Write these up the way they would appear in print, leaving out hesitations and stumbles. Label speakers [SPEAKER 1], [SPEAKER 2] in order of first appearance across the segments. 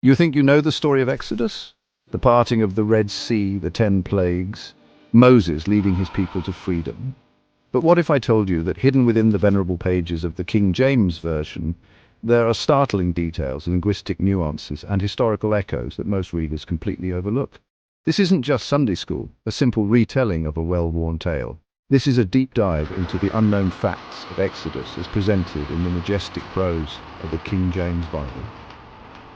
[SPEAKER 1] You think you know the story of Exodus? The parting of the Red Sea, the 10 plagues, Moses leading his people to freedom. But what if I told you that hidden within the venerable pages of the King James Version, there are startling details, linguistic nuances, and historical echoes that most readers completely overlook? This isn't just Sunday school, a simple retelling of a well-worn tale. This is a deep dive into the unknown facts of Exodus as presented in the majestic prose of the King James Bible.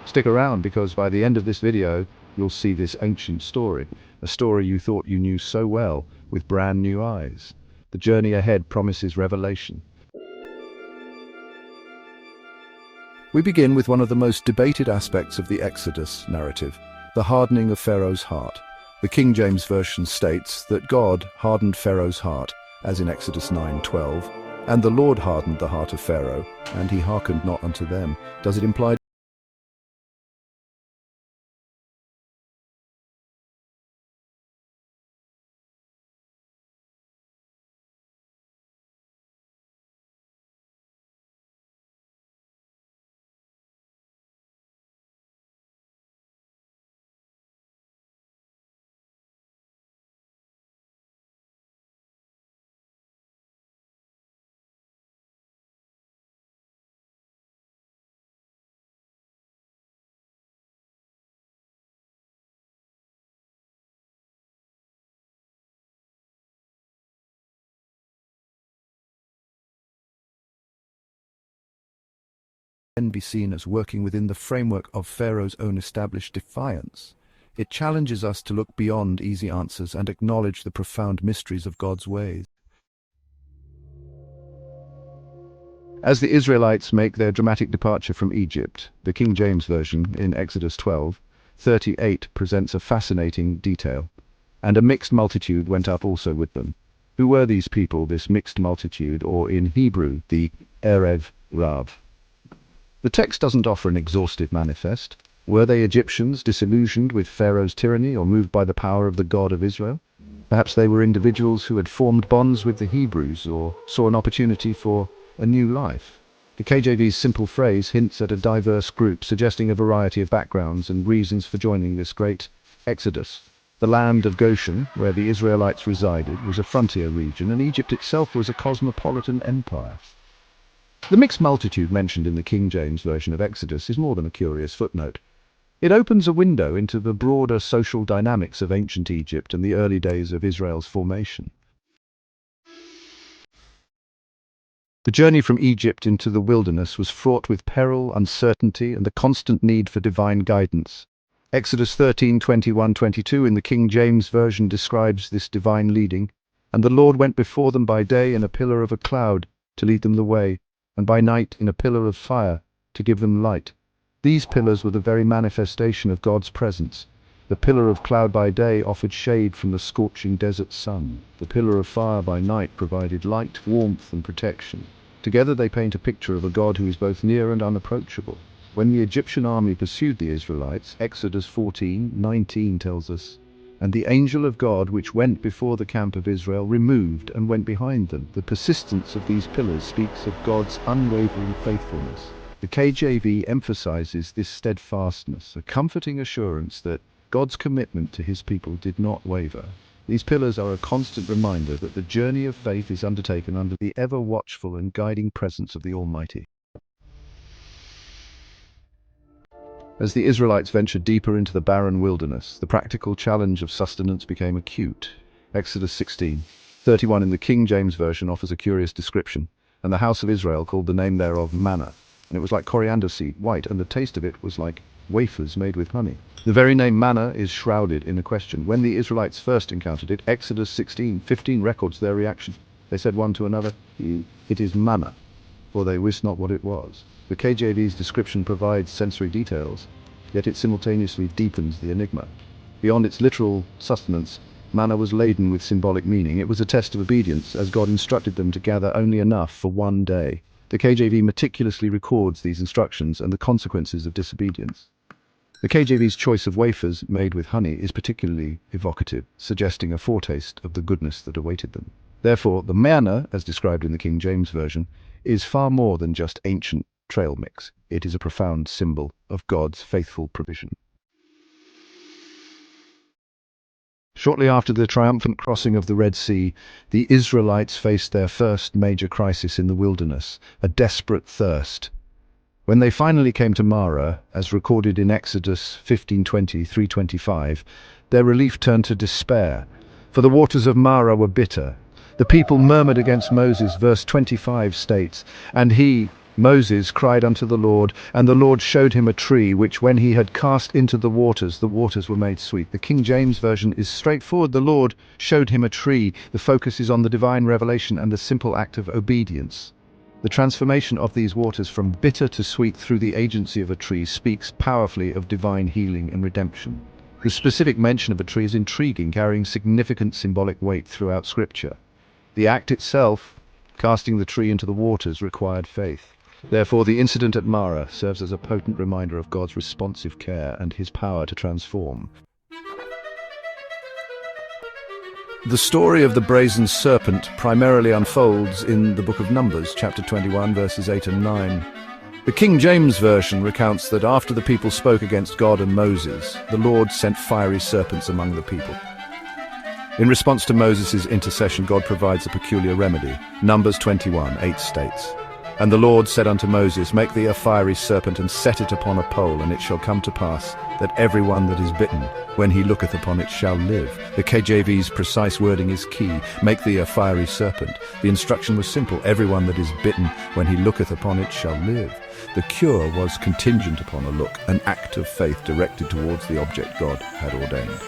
[SPEAKER 1] Stick around, because by the end of this video, you'll see this ancient story, a story you thought you knew so well, with brand new eyes. The journey ahead promises revelation. We begin with one of the most debated aspects of the Exodus narrative, the hardening of Pharaoh's heart. The King James Version states that God hardened Pharaoh's heart, as in Exodus 9:12, and the Lord hardened the heart of Pharaoh, and he hearkened not unto them. Does it imply be seen as working within the framework of Pharaoh's own established defiance? It challenges us to look beyond easy answers and acknowledge the profound mysteries of God's ways. As the Israelites make their dramatic departure from Egypt, the King James Version in Exodus 12:38 presents a fascinating detail. And a mixed multitude went up also with them. Who were these people, this mixed multitude, or in Hebrew, the Erev Rav? The text doesn't offer an exhaustive manifest. Were they Egyptians disillusioned with Pharaoh's tyranny or moved by the power of the God of Israel? Perhaps they were individuals who had formed bonds with the Hebrews or saw an opportunity for a new life. The KJV's simple phrase hints at a diverse group, suggesting a variety of backgrounds and reasons for joining this great exodus. The land of Goshen, where the Israelites resided, was a frontier region, and Egypt itself was a cosmopolitan empire. The mixed multitude mentioned in the King James Version of Exodus is more than a curious footnote. It opens a window into the broader social dynamics of ancient Egypt and the early days of Israel's formation. The journey from Egypt into the wilderness was fraught with peril, uncertainty, and the constant need for divine guidance. Exodus 13:21-22 in the King James Version describes this divine leading. And the Lord went before them by day in a pillar of a cloud to lead them the way, and by night in a pillar of fire to give them light. These pillars were the very manifestation of God's presence. The pillar of cloud by day offered shade from the scorching desert sun. The pillar of fire by night provided light, warmth, and protection. Together they paint a picture of a God who is both near and unapproachable. When the Egyptian army pursued the Israelites, Exodus 14:19 tells us, "And the angel of God which went before the camp of Israel removed and went behind them." The persistence of these pillars speaks of God's unwavering faithfulness. The KJV emphasizes this steadfastness, a comforting assurance that God's commitment to his people did not waver. These pillars are a constant reminder that the journey of faith is undertaken under the ever-watchful and guiding presence of the Almighty. As the Israelites ventured deeper into the barren wilderness, the practical challenge of sustenance became acute. Exodus 16:31 in the King James Version offers a curious description. "And the house of Israel called the name thereof manna, and it was like coriander seed, white, and the taste of it was like wafers made with honey." The very name manna is shrouded in a question. When the Israelites first encountered it, Exodus 16:15 records their reaction. They said one to another, "It is manna," for they wist not what it was. The KJV's description provides sensory details, yet it simultaneously deepens the enigma. Beyond its literal sustenance, manna was laden with symbolic meaning. It was a test of obedience, as God instructed them to gather only enough for one day. The KJV meticulously records these instructions and the consequences of disobedience. The KJV's choice of wafers made with honey is particularly evocative, suggesting a foretaste of the goodness that awaited them. Therefore, the manna, as described in the King James Version, is far more than just ancient trail mix. It is a profound symbol of God's faithful provision. Shortly after the triumphant crossing of the Red Sea, the Israelites faced their first major crisis in the wilderness, a desperate thirst. When they finally came to Marah, as recorded in Exodus 15:20-3:25, their relief turned to despair, for the waters of Marah were bitter. The people murmured against Moses, verse 25 states, "And he, Moses, cried unto the Lord, and the Lord showed him a tree, which when he had cast into the waters were made sweet." The King James Version is straightforward. The Lord showed him a tree. The focus is on the divine revelation and the simple act of obedience. The transformation of these waters from bitter to sweet through the agency of a tree speaks powerfully of divine healing and redemption. The specific mention of a tree is intriguing, carrying significant symbolic weight throughout Scripture. The act itself, casting the tree into the waters, required faith. Therefore, the incident at Marah serves as a potent reminder of God's responsive care and his power to transform. The story of the brazen serpent primarily unfolds in the book of Numbers, chapter 21, verses 8 and 9. The King James Version recounts that after the people spoke against God and Moses, the Lord sent fiery serpents among the people. In response to Moses' intercession, God provides a peculiar remedy. Numbers 21:8 states, "And the Lord said unto Moses, Make thee a fiery serpent, and set it upon a pole, and it shall come to pass, that every one that is bitten, when he looketh upon it, shall live." The KJV's precise wording is key. Make thee a fiery serpent. The instruction was simple. Everyone that is bitten, when he looketh upon it, shall live. The cure was contingent upon a look, an act of faith directed towards the object God had ordained.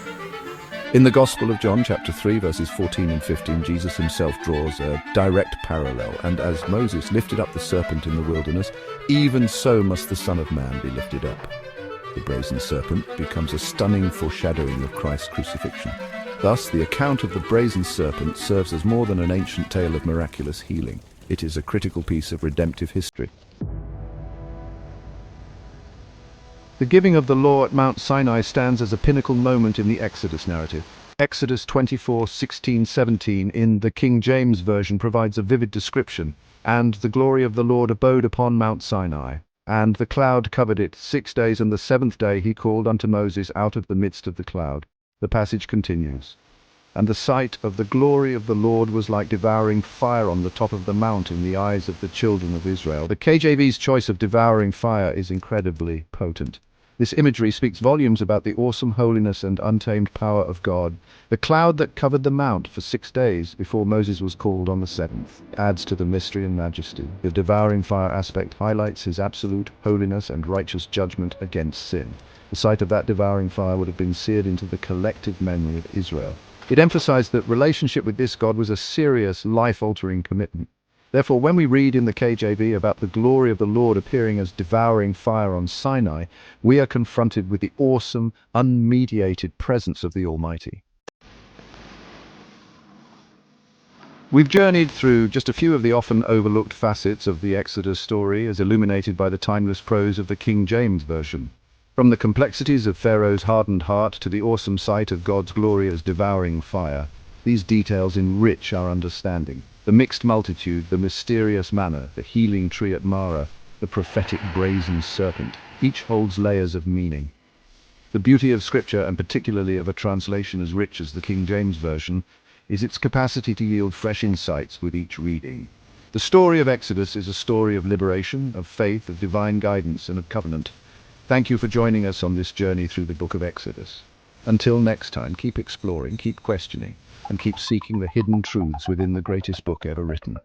[SPEAKER 1] In the Gospel of John, chapter 3, verses 14 and 15, Jesus himself draws a direct parallel. "And as Moses lifted up the serpent in the wilderness, even so must the Son of Man be lifted up." The brazen serpent becomes a stunning foreshadowing of Christ's crucifixion. Thus, the account of the brazen serpent serves as more than an ancient tale of miraculous healing. It is a critical piece of redemptive history. The giving of the law at Mount Sinai stands as a pinnacle moment in the Exodus narrative. Exodus 24:16-17 in the King James Version provides a vivid description. "And the glory of the Lord abode upon Mount Sinai, and the cloud covered it 6 days, and the 7th day he called unto Moses out of the midst of the cloud." The passage continues, "And the sight of the glory of the Lord was like devouring fire on the top of the mount in the eyes of the children of Israel." The KJV's choice of devouring fire is incredibly potent. This imagery speaks volumes about the awesome holiness and untamed power of God. The cloud that covered the mount for 6 days before Moses was called on the 7th adds to the mystery and majesty. The devouring fire aspect highlights his absolute holiness and righteous judgment against sin. The sight of that devouring fire would have been seared into the collective memory of Israel. It emphasized that relationship with this God was a serious, life-altering commitment. Therefore, when we read in the KJV about the glory of the Lord appearing as devouring fire on Sinai, we are confronted with the awesome, unmediated presence of the Almighty. We've journeyed through just a few of the often overlooked facets of the Exodus story as illuminated by the timeless prose of the King James Version. From the complexities of Pharaoh's hardened heart to the awesome sight of God's glory as devouring fire, these details enrich our understanding. The mixed multitude, the mysterious manna, the healing tree at Marah, the prophetic brazen serpent, each holds layers of meaning. The beauty of Scripture, and particularly of a translation as rich as the King James Version, is its capacity to yield fresh insights with each reading. The story of Exodus is a story of liberation, of faith, of divine guidance, and of covenant. Thank you for joining us on this journey through the book of Exodus. Until next time, keep exploring, keep questioning, and keep seeking the hidden truths within the greatest book ever written.